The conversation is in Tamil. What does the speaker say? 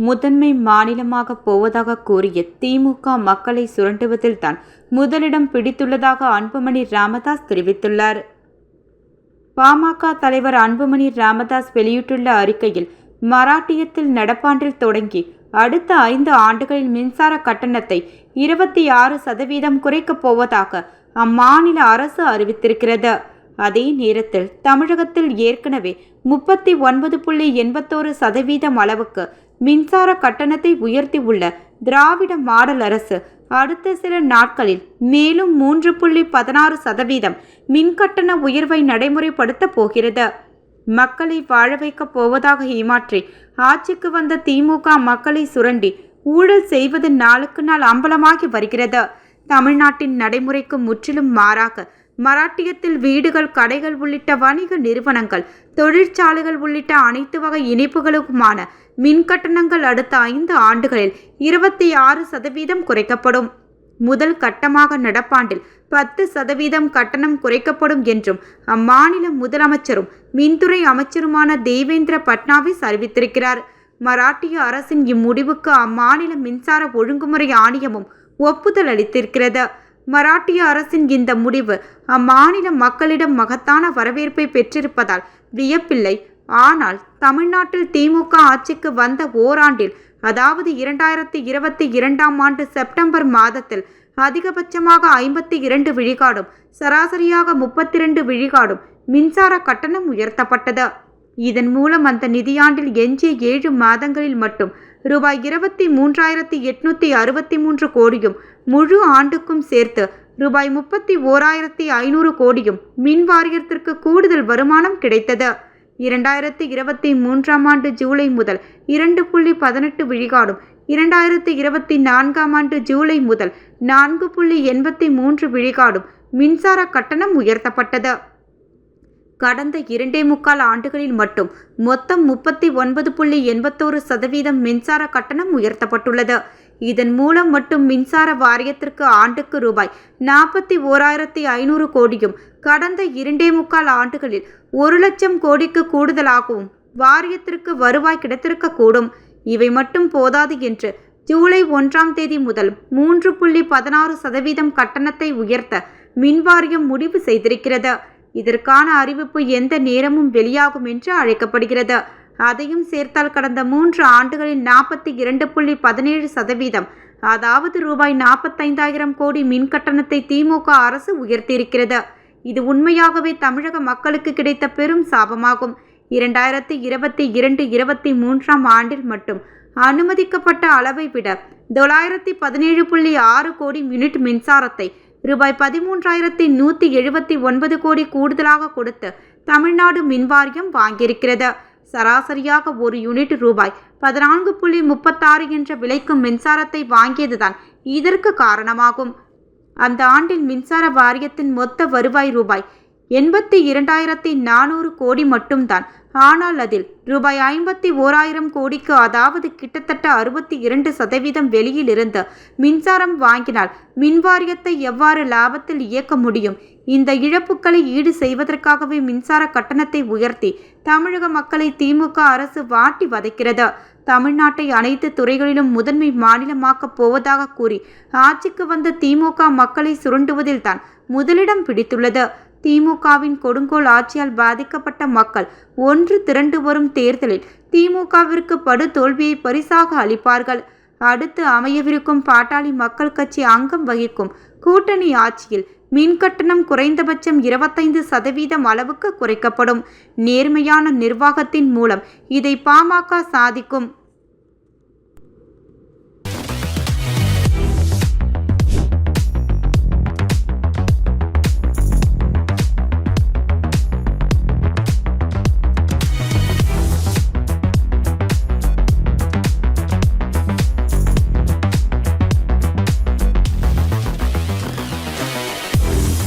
முதன்மை மாநிலமாக போவதாக கூறிய திமுக மக்களை சுரண்டுவதில் தான் முதலிடம் பிடித்துள்ளதாக அன்புமணி ராமதாஸ் தெரிவித்துள்ளார். பாமக தலைவர் அன்புமணி ராமதாஸ் வெளியிட்டுள்ள அறிக்கையில், மராட்டியத்தில் நடப்பாண்டில் தொடங்கி அடுத்த 5 ஆண்டுகளில் மின்சார கட்டணத்தை 26% குறைக்கப் போவதாக அம்மாநில அரசு அறிவித்திருக்கிறது. அதே நேரத்தில் தமிழகத்தில் ஏற்கனவே 39.81% அளவுக்கு மின்சார கட்டணத்தை உயர்த்தியுள்ள திராவிட மாடல் அரசு அடுத்த சில நாட்களில் மேலும் 3.16% மின்கட்டண உயர்வை நடைமுறைப்படுத்த போகிறது. மக்களை வாழ வைக்கப் போவதாக ஏமாற்றி ஆட்சிக்கு வந்த திமுக மக்களை சுரண்டி ஊழல் செய்வது நாளுக்கு நாள் அம்பலமாகி வருகிறது. தமிழ்நாட்டின் நடைமுறைக்கு முற்றிலும் மாறாக மராட்டியத்தில் வீடுகள், கடைகள் உள்ளிட்ட வணிக நிறுவனங்கள், தொழிற்சாலைகள் உள்ளிட்ட அனைத்து வகை இணைப்புகளுக்குமான மின்கட்டணங்கள் அடுத்த 5 ஆண்டுகளில் 26% குறைக்கப்படும். முதல் கட்டமாக நடப்பாண்டில் 10% கட்டணம் குறைக்கப்படும் என்றும் அம்மாநில முதலமைச்சரும் மின்துறை அமைச்சருமான தேவேந்திர பட்னாவிஸ் அறிவித்திருக்கிறார். மராட்டிய அரசின் இம்முடிவுக்கு அம்மாநில மின்சார ஒழுங்குமுறை ஆணையமும் ஒப்புதல் அளித்திருக்கிறது. மராட்டிய அரசின் இந்த முடிவு அம்மாநில மக்களிடம் மகத்தான வரவேற்பை பெற்றிருப்பதால் வியப்பில்லை. ஆனால் தமிழ்நாட்டில் திமுக ஆட்சிக்கு வந்த ஓராண்டில், அதாவது 2022ஆம் ஆண்டு செப்டம்பர் மாதத்தில் அதிகபட்சமாக 52 விழுக்காடும் சராசரியாக 32 விழுக்காடும் மின்சார கட்டணம் உயர்த்தப்பட்டது. இதன் மூலம் அந்த நிதியாண்டில் எஞ்சிய 7 மாதங்களில் மட்டும் ரூபாய் 23,863 கோடியும், முழு ஆண்டுக்கும் சேர்த்து ரூபாய் 31,500 கோடியும் மின் வாரியத்திற்கு கூடுதல் வருமானம் கிடைத்தது. 2023ஆம் ஆண்டு ஜூலை முதல் 2.18 விழுக்காடும், 2024ஆம் ஆண்டு ஜூலை முதல் 4.83 விழுக்காடும் மின்சார கட்டணம் உயர்த்தப்பட்டது. கடந்த 2.25 ஆண்டுகளில் மட்டும் மொத்தம் 39.81% மின்சார கட்டணம் உயர்த்தப்பட்டுள்ளது. இதன் மூலம் மட்டும் மின்சார வாரியத்திற்கு ஆண்டுக்கு ரூபாய் 41,500 கோடியும், கடந்த 2.25 ஆண்டுகளில் 1,00,000 கோடிக்கு கூடுதலாகவும் வாரியத்திற்கு வருவாய் கிடைத்திருக்கக்கூடும். இவை மட்டும் போதாது என்று ஜூலை 1ஆம் தேதி முதல் 3.16% கட்டணத்தை உயர்த்த மின்வாரியம் முடிவு செய்திருக்கிறது. இதற்கான அறிவிப்பு எந்த நேரமும் வெளியாகும் என்று அழைக்கப்படுகிறது. அதையும் சேர்த்தால் கடந்த 3 ஆண்டுகளில் 42.17%, அதாவது ரூபாய் 45,000 கோடி மின் கட்டணத்தை திமுக அரசு உயர்த்தியிருக்கிறது. இது உண்மையாகவே தமிழக மக்களுக்கு கிடைத்த பெரும் சாபமாகும். 2022-23ஆம் ஆண்டில் மட்டும் அனுமதிக்கப்பட்ட அளவை விட 917.6 கோடி யூனிட் மின்சாரத்தை ரூபாய் 13,179 கோடி கூடுதலாக கொடுத்து தமிழ்நாடு மின்வாரியம் வாங்கியிருக்கிறது. சராசரியாக ஒரு யூனிட் ரூபாய் 14.36 என்ற விலைக்கு மின்சாரத்தை வாங்கியதுதான் இதற்கு காரணமாகும். அந்த ஆண்டில் மின்சார வாரியத்தின் மொத்த வருவாய் ரூபாய் 82,400 கோடி மட்டும்தான். ஆனால் அதில் ரூபாய் 51,000 கோடிக்கு, அதாவது கிட்டத்தட்ட 62% வெளியிலிருந்து மின்சாரம் வாங்கினால் மின்வாரியத்தை எவ்வாறு லாபத்தில் இயக்க முடியும்? இந்த இழப்புகளை ஈடு செய்வதற்காகவே மின்சார கட்டணத்தை உயர்த்தி தமிழக மக்களை திமுக அரசு வாட்டி வதைக்கிறது. தமிழ்நாட்டை அனைத்து துறைகளிலும் முதன்மை மாநிலமாக்கப் போவதாக கூறி ஆட்சிக்கு வந்த திமுக மக்களை சுரண்டுவதில் தான் முதலிடம் பிடித்துள்ளது. திமுகவின் கொடுங்கோல் ஆட்சியால் பாதிக்கப்பட்ட மக்கள் ஒன்று திரண்டு வரும் தேர்தலில் திமுகவிற்கு படு தோல்வியை பரிசாக அளிப்பார்கள். அடுத்து அமையவிருக்கும் பாட்டாளி மக்கள் கட்சி அங்கம் வகிக்கும் கூட்டணி ஆட்சியில் மின்கட்டணம் குறைந்தபட்சம் 25% அளவுக்கு குறைக்கப்படும். நேர்மையான நிர்வாகத்தின் மூலம் இதை பாமக சாதிக்கும்.